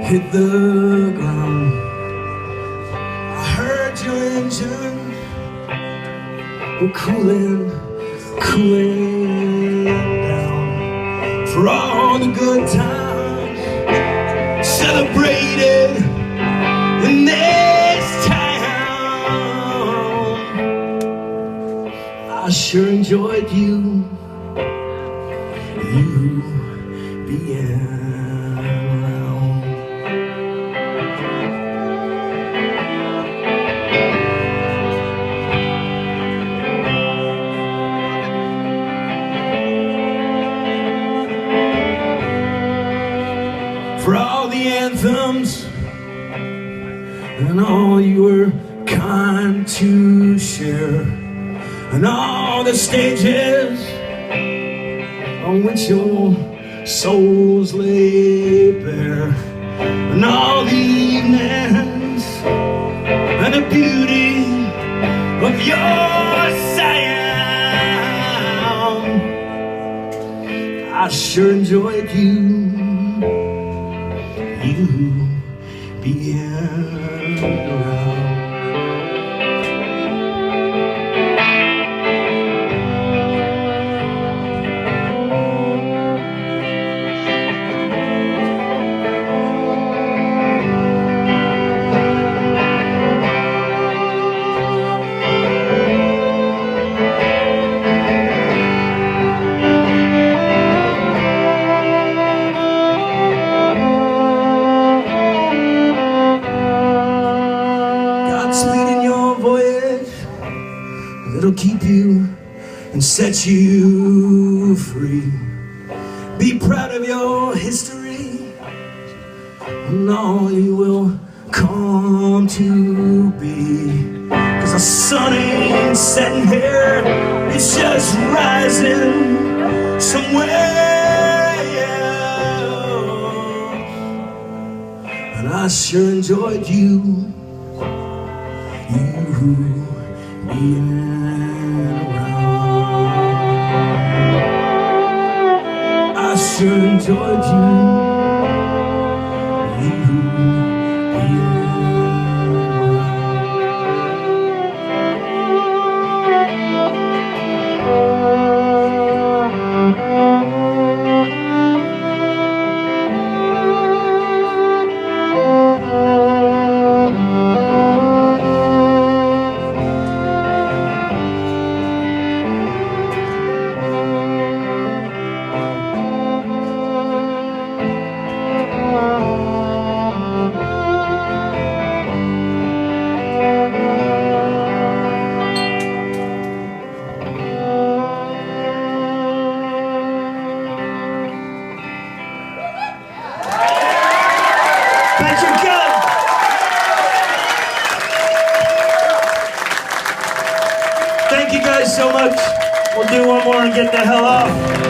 hit the ground. I heard your engine cooling down. For all the good times celebrated in this town. I sure enjoyed you being around. For all the anthems and all you were kind to share, and all the stages on which your souls lay bare, and all the evenings and the beauty of your sound. I sure enjoyed you being around. It'll keep you and set you free. Be proud of your history and all you will come to be. 'Cause the sun ain't setting here, it's just rising somewhere, yeah. And I sure enjoyed you being around. I sure enjoyed you being Thank you guys so much. We'll do one more and get the hell off.